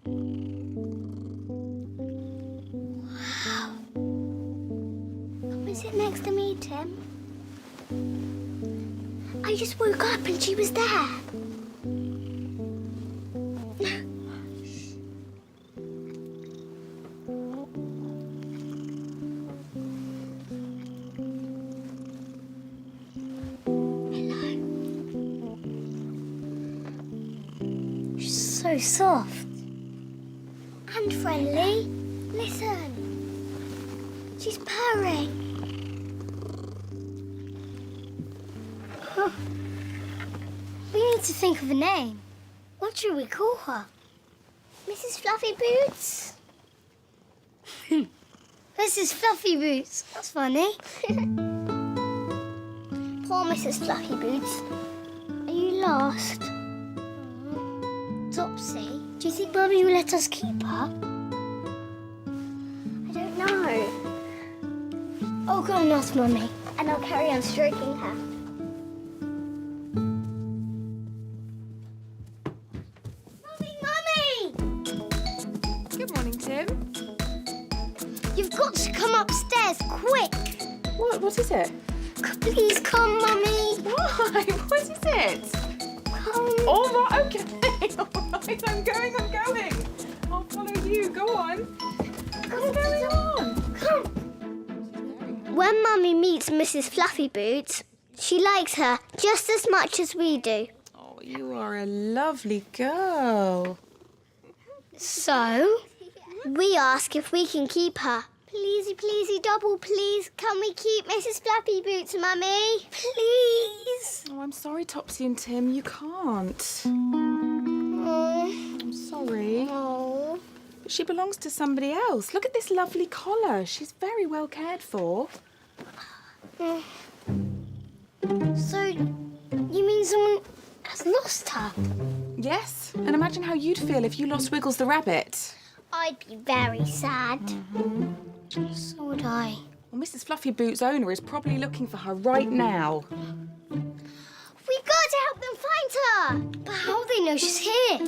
Wow. Was it next to me, Tim? I just woke up and she was there. So soft. And friendly. Listen. She's purring. Huh. We need to think of a name. What should we call her? Mrs. Fluffy Boots? Mrs. Fluffy Boots. That's funny. Poor Mrs. Fluffy Boots. Are you lost? Topsy, do you think Mummy will let us keep her? I don't know. I'll go and ask Mummy, and I'll carry on stroking her. Mummy! Good morning, Tim. You've got to come upstairs, quick! What is it? Please come, Mummy! Why? What is it? Come. All right, okay. All right, I'm going. I'll follow you. Go on. What's going on? Come. When Mummy meets Mrs. Fluffy Boots, she likes her just as much as we do. Oh, you are a lovely girl. So, we ask if we can keep her. Pleasey, pleasey, double please, can we keep Mrs. Fluffy Boots, Mummy? Please. Oh, I'm sorry, Topsy and Tim. You can't. Oh. I'm sorry. Oh. But she belongs to somebody else. Look at this lovely collar. She's very well cared for. So, you mean someone has lost her? Yes. And imagine how you'd feel if you lost Wiggles the rabbit. I'd be very sad. So would I. Well, Mrs. Fluffy Boots' owner is probably looking for her right now. We've got to help them find her. But how do they know she's here?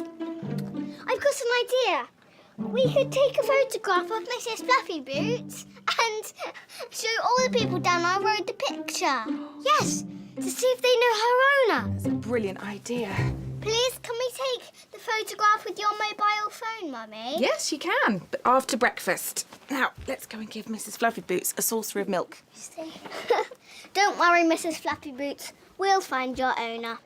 I've got an idea. We could take a photograph of Mrs. Fluffy Boots and show all the people down our road the picture. Yes, to see if they know her owner. That's a brilliant idea. Please, can we take the photograph with your mobile phone, Mummy? Yes, you can, but after breakfast. Now, let's go and give Mrs. Fluffy Boots a saucer of milk. Don't worry, Mrs. Fluffy Boots. We'll find your owner.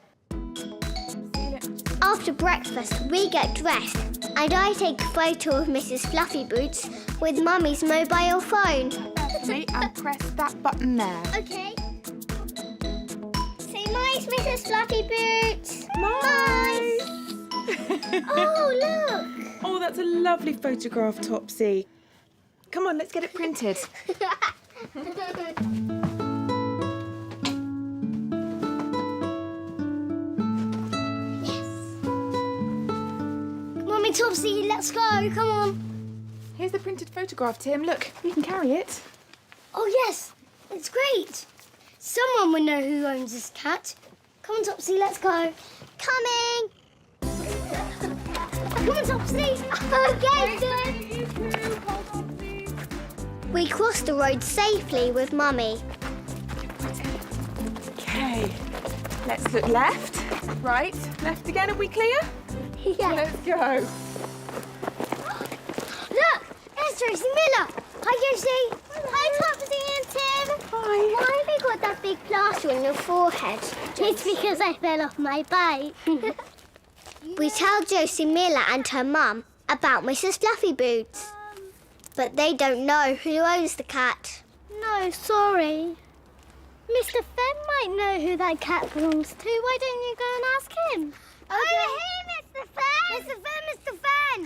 After breakfast, we get dressed, and I take a photo of Mrs. Fluffy Boots with Mummy's mobile phone. Me, and press that button there. OK. Say nice, Mrs. Fluffy Boots. Nice. Oh, look. Oh, that's a lovely photograph, Topsy. Come on, let's get it printed. Mummy, Topsy, let's go. Come on. Here's the printed photograph, Tim. Look, you can carry it. Oh, yes. It's great. Someone will know who owns this cat. Come on, Topsy, let's go. Coming. Come on, Topsy. Okay, good. We crossed the road safely with Mummy. OK. Let's look left, right, left again. Are we clear? Yeah. Let's go. Look, there's Josie Miller. Hi, Josie. Hi, Topsy and Tim. Hi. Why have you got that big plaster on your forehead? It's because I fell off my bike. We tell Josie Miller and her mum about Mrs. Fluffy Boots. But they don't know who owns the cat. No, sorry. Mr. Fenn might know who that cat belongs to. Why don't you go and ask him? Over here, Mr. Fenn! Mr. Fenn, Mr. Fenn!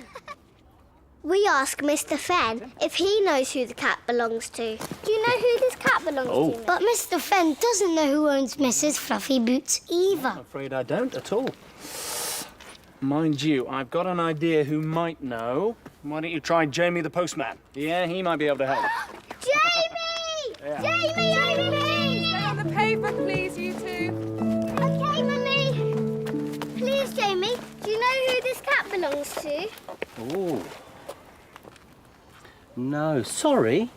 We ask Mr. Fenn if he knows who the cat belongs to. Do you know who this cat belongs to? But Mr. Fenn doesn't know who owns Mrs. Fluffy Boots either. I'm afraid I don't at all. Mind you, I've got an idea who might know. Why don't you try Jamie the postman? Yeah, he might be able to help. Jamie! Yeah. Jamie, over here! Stay on the pavement, please, you two. Okay, Mummy. Please, Jamie, do you know who this cat belongs to. Oh. No, sorry.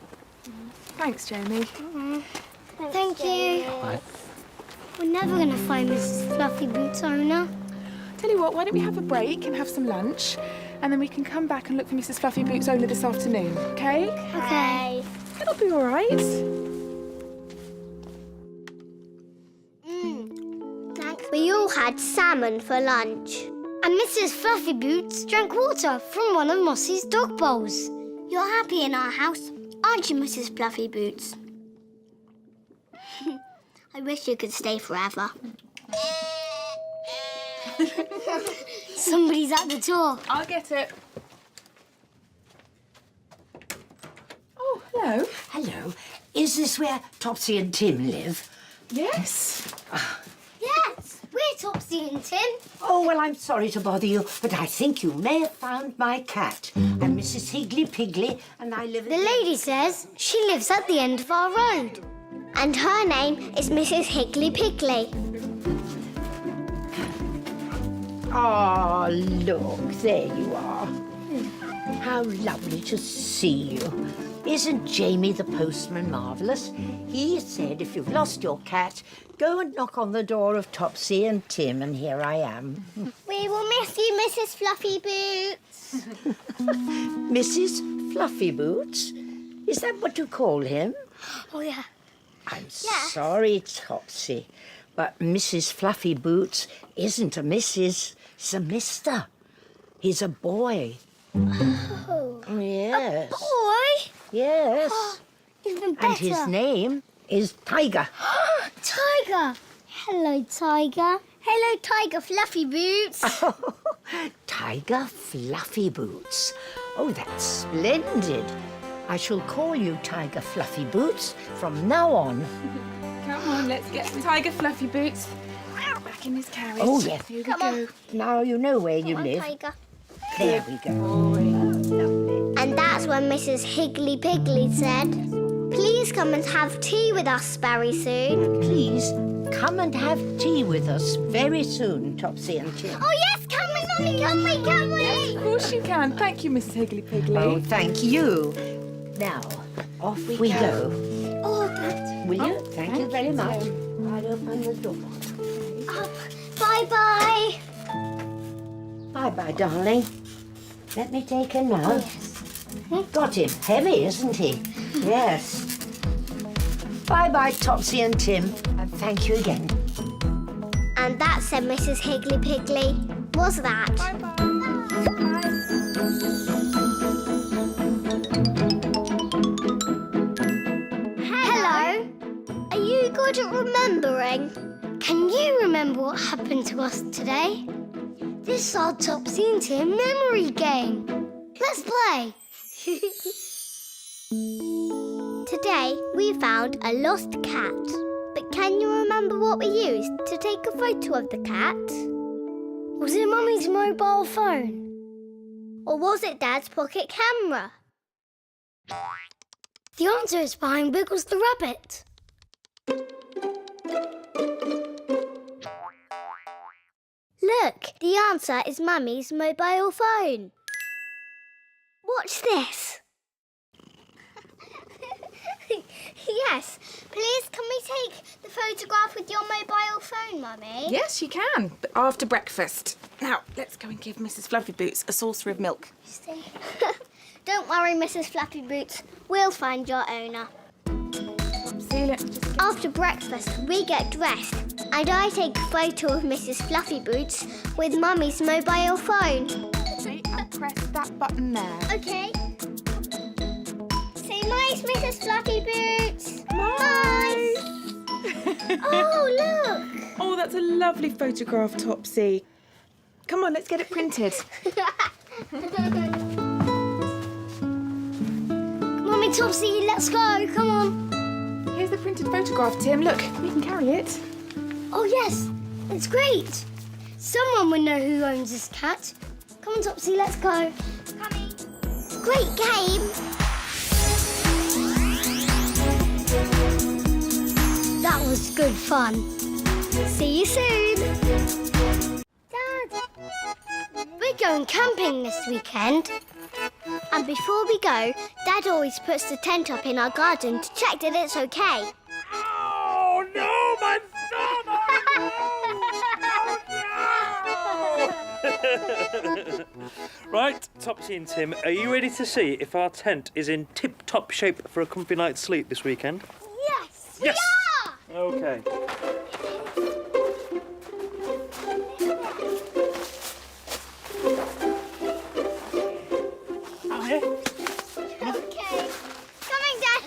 Thanks, Jamie. Thank you. Right. We're never going to find Mrs. Fluffy Boots' owner. Tell you what, why don't we have a break and have some lunch, and then we can come back and look for Mrs. Fluffy Boots' owner this afternoon, okay? Okay. It'll be all right. Thanks. We all had salmon for lunch. And Mrs. Fluffy Boots drank water from one of Mossy's dog bowls. You're happy in our house, aren't you, Mrs. Fluffy Boots? I wish you could stay forever. Somebody's at the door. I'll get it. Oh, hello. Hello. Is this where Topsy and Tim live? Yes. Yes, we're Topsy and Tim. Oh, well, I'm sorry to bother you, but I think you may have found my cat. I'm Mrs. Higgly Piggly, and I live The lady says she lives at the end of our road. And her name is Mrs. Higgly Piggly. Oh, look, there you are. How lovely to see you. Isn't Jamie the postman marvellous? He said if you've lost your cat, go and knock on the door of Topsy and Tim, and here I am. We will miss you, Mrs. Fluffy Boots. Mrs. Fluffy Boots? Is that what you call him? Oh, yeah. I'm sorry, Topsy, but Mrs. Fluffy Boots isn't a Mrs. He's a Mister. He's a boy. Oh. Yes. Boy? Yes. Even better. And his name is Tiger. Tiger. Hello, Tiger. Hello, Tiger Fluffy Boots. Tiger Fluffy Boots. Oh, that's splendid. I shall call you Tiger Fluffy Boots from now on. Come on, let's get Tiger Fluffy Boots back in his carriage. Oh, yes. Here we Come go. on. Now you know where you Come on, live. Tiger. There we go. Lovely. And that's when Mrs. Higgly Piggly said, "Please come and have tea with us very soon." Please come and have tea with us very soon, Topsy and Tim. Oh, yes, come in, Mummy, come in, come in. Of course you can. Thank you, Mrs. Higgly Piggly. Oh, thank you. Now, off we go. Oh, Dad. Will you? Thank you very much. I'll open the door. Bye-bye. Bye-bye, darling. Let me take him now. Got him. Heavy, isn't he? Yes. Bye-bye, Topsy and Tim. And thank you again. And that said Mrs. Higgly Piggly. Was that? Hello. Are you good at remembering? Can you remember what happened to us today? This is our Topsy and Tim memory game. Let's play. Today we found a lost cat. But can you remember what we used to take a photo of the cat? Was it Mummy's mobile phone? Or was it Dad's pocket camera? The answer is behind Wiggles the rabbit. Look, the answer is Mummy's mobile phone. Watch this. Yes, please can we take the photograph with your mobile phone, Mummy? Yes, you can, but after breakfast. Now, let's go and give Mrs. Fluffy Boots a saucer of milk. Don't worry, Mrs. Fluffy Boots. We'll find your owner. See, let's just get... After breakfast, we get dressed and I take a photo of Mrs. Fluffy Boots with Mummy's mobile phone. See, and press that button there. Okay. Say nice, Mrs. Fluffy Boots. Nice. Oh, look. Oh, that's a lovely photograph, Topsy. Come on, let's get it printed. Mummy, Topsy, let's go. Come on. Here's the printed photograph, Tim. Look, we can carry it. Oh, yes. It's great. Someone would know who owns this cat. Come on, Topsy, let's go. Coming. Great game. That was good fun. See you soon. Dad, we're going camping this weekend. And before we go, Dad always puts the tent up in our garden to check that it's okay. Oh, no, my thumb! Right, Topsy and Tim, are you ready to see if our tent is in tip-top shape for a comfy night's sleep this weekend? Yes, Yes. we are! Okay. Out here. Okay. Coming, Dad.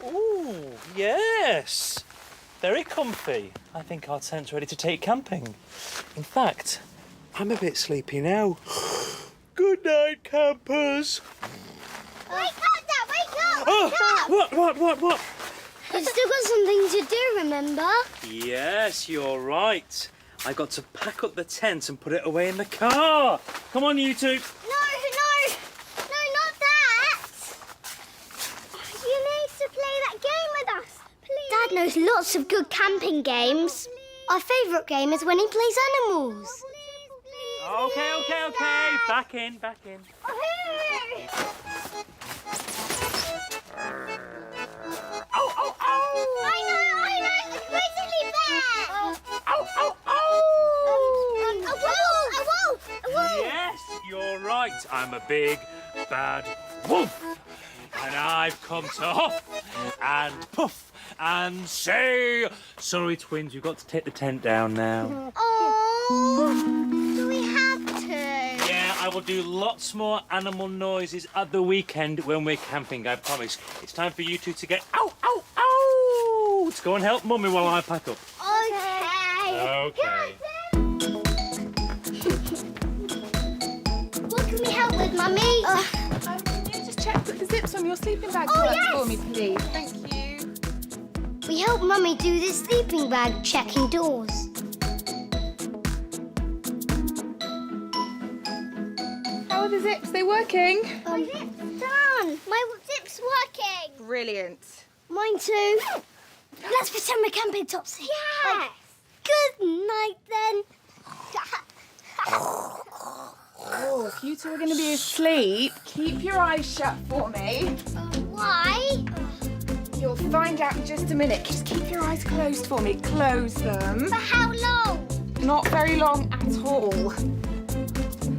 Ooh, yes. Very comfy. I think our tent's ready to take camping. In fact, I'm a bit sleepy now. Good night, campers. Wake up, Dad, wake up! Oh, Wake up! what? We've still got something to do, remember? Yes, you're right. I've got to pack up the tent and put it away in the car. Come on, you two. No, not that! You need to play that game with us, please. Dad knows lots of good camping games. Our favourite game is when he plays animals. Okay. Back in. Ow. I know, the grizzly bear! A wolf! Yes, you're right. I'm a big, bad wolf. And I've come to huff and puff and say, sorry, twins, you've got to take the tent down now. Oh, do we have to? Yeah, I will do lots more animal noises at the weekend when we're camping, I promise. It's time for you two to get ow. To go and help Mummy while I pack up. Okay. What can we help with, Mummy? Can you just check that the zips on your sleeping bag Oh, work yes. for me, please? Thank you. We help Mummy do this sleeping bag checking doors. How are the zips? They working? My zip's done. My zip's working. Brilliant. Mine too. Let's pretend we're camping, Topsy. Yes. Good night, then. Oh, if you two are going to be asleep, keep your eyes shut for me. Why? You'll find out in just a minute. Just keep your eyes closed for me. Close them. For how long? Not very long at all.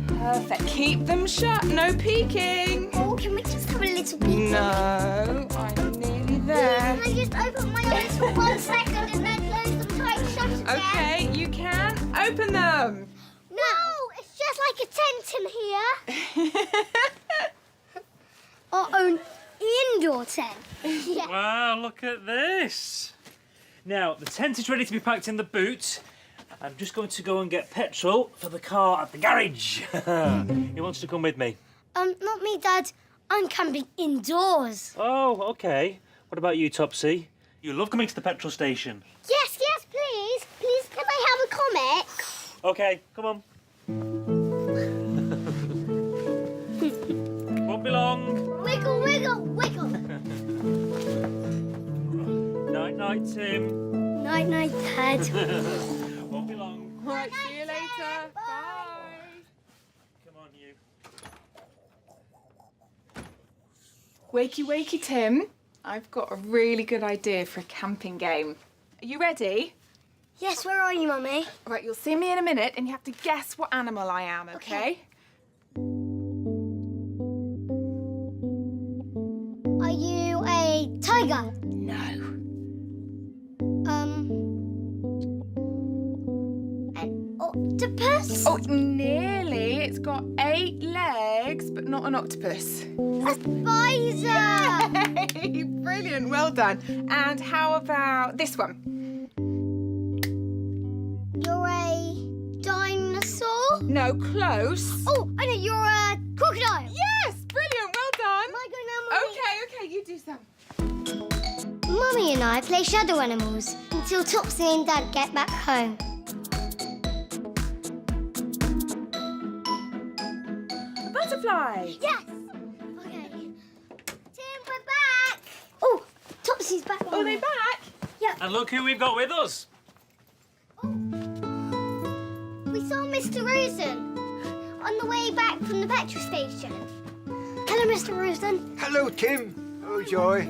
Perfect. Keep them shut. No peeking. Oh, can we just have a little peek? No, I'm nearly there. Can I just open my eyes for 1 second and then close them tight shut again? Okay, you can. Open them. No, it's just like a tent in here. Our own indoor tent. Yeah. Wow, look at this. Now, the tent is ready to be packed in the boot. I'm just going to go and get petrol for the car at the garage. Who wants to come with me? Not me, Dad. I'm camping indoors. Oh, okay. What about you, Topsy? You love coming to the petrol station. Yes, please. Please, can I have a comic? Okay, come on. Won't be long. Wiggle. Night, Tim. Night, Dad. Won't be long. All right, see you later. Bye. Come on, you. Wakey, Tim. I've got a really good idea for a camping game. Are you ready? Yes, where are you, Mummy? All right, you'll see me in a minute and you have to guess what animal I am, okay? Are you a tiger? No. An octopus? Oh, nearly. It's got 8 legs, but not an octopus. A spider! Hey, brilliant, well done. And how about this one? You're a dinosaur? No, close. Oh, I know, you're a crocodile. Yes, brilliant, well done. Am I going now, Mummy? Okay, you do some. Mummy and I play shadow animals until Topsy and Dad get back home. A butterfly. Yes! Okay. Tim, we're back! Oh, Topsy's back. Oh, they back? Yeah. And look who we've got with us. Mr Rosen on the way back from the petrol station. Hello, Mr Rosen. Hello, Tim. Oh, Joy.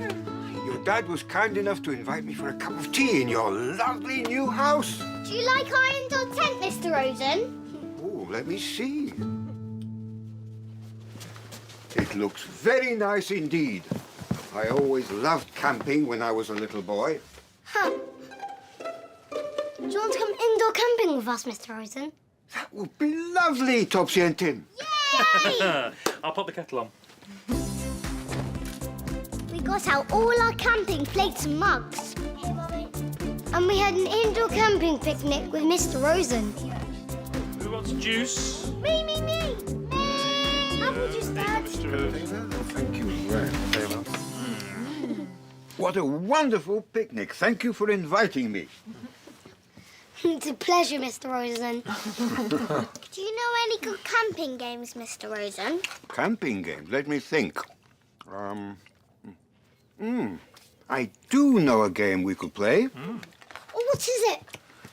Your dad was kind enough to invite me for a cup of tea in your lovely new house. Do you like our indoor tent, Mr Rosen? Oh, let me see. It looks very nice indeed. I always loved camping when I was a little boy. Huh. Do you want to come indoor camping with us, Mr Rosen? That would be lovely, Topsy and Tim. Yay! I'll pop the kettle on. We got out all our camping plates and mugs. And we had an indoor camping picnic with Mr Rosen. Who wants juice? Me! Apple juice, Dad. Mr. Rosen. Thank you very much. What a wonderful picnic. Thank you for inviting me. It's a pleasure, Mr Rosen. Do you know any good camping games, Mr Rosen? Camping games? Let me think. I do know a game we could play. Oh, what is it?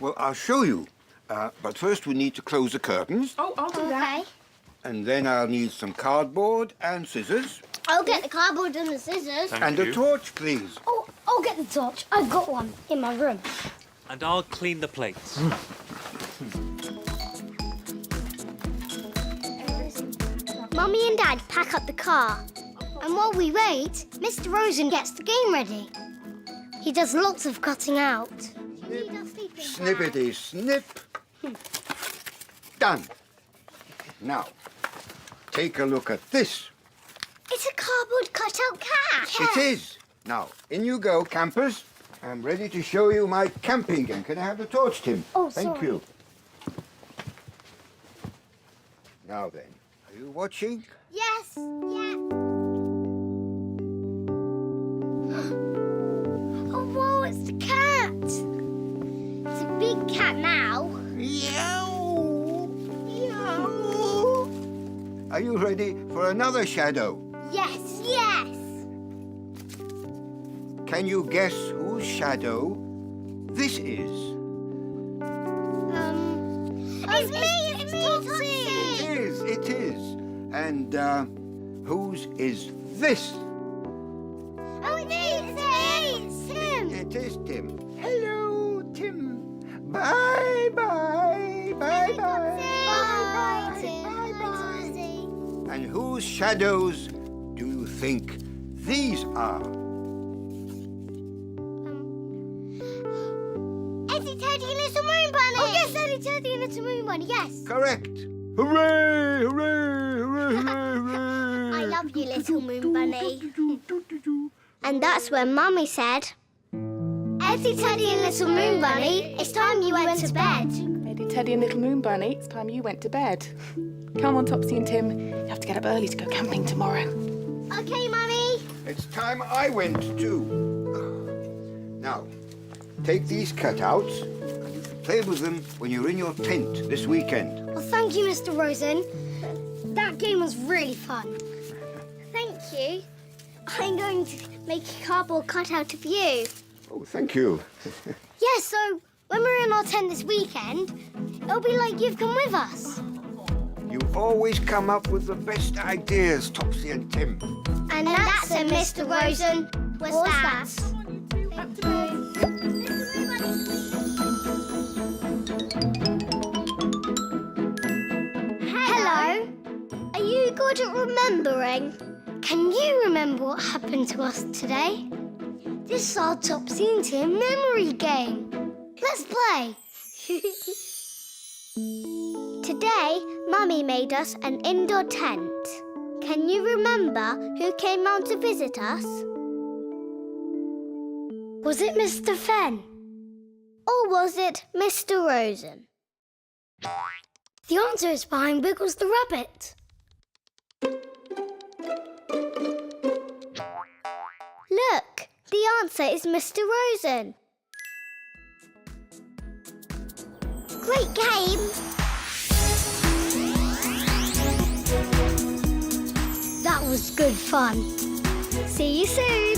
Well, I'll show you. But first we need to close the curtains. Oh, I'll do that. Okay. And then I'll need some cardboard and scissors. I'll get the cardboard and the scissors. Thank And you. a torch, please. Oh, I'll get the torch. I've got one in my room. And I'll clean the plates. Mummy and Dad pack up the car. And while we wait, Mr Rosen gets the game ready. He does lots of cutting out. Snippety snip. Done. Now, take a look at this. It's a cardboard cutout cat. It is. Now, in you go, campers. I'm ready to show you my camping game. Can I have the torch, Tim? Oh, Thank sorry. you. Now then, are you watching? Yes. Yeah. Oh, whoa, it's the cat. It's a big cat now. Meow. Meow. Are you ready for another shadow? Yes. Can you guess whose shadow this is? It's me, Topsy. It is. And whose is this? Oh, it's Tim. It is Tim. Hello, Tim. Bye-bye. Bye-bye. Bye, Tim. Bye-bye. And whose shadows do you think these are? Eddie, Teddy, and Little Moon Bunny. Oh, yes, Eddie, Teddy, and Little Moon Bunny, yes. Correct. Hooray, hooray, hooray, hooray, hooray. I love you, Little Moon Bunny. And that's when Mummy said, Eddie, Teddy, and Little Moon Bunny, it's time you went to bed. Eddie, Teddy and Little Moon Bunny, it's time you went to bed. Come on, Topsy and Tim. You have to get up early to go camping tomorrow. Okay, Mummy. It's time I went too. Now, take these cutouts and you can play with them when you're in your tent this weekend. Well, thank you, Mr. Rosen. That game was really fun. Thank you. I'm going to make a cardboard cutout of you. Oh, thank you. Yeah, so when we're in our tent this weekend, it'll be like you've come with us. You always come up with the best ideas, Topsy and Tim. And that's a Mr. Rosen. What's that? Hello. Are you good at remembering? Can you remember what happened to us today? This is our Topsy and Tim memory game. Let's play. Today, Mummy made us an indoor tent. Can you remember who came round to visit us? Was it Mr. Fenn? Or was it Mr. Rosen? The answer is behind Wiggles the rabbit. Look, the answer is Mr. Rosen. Great game! That was good fun. See you soon!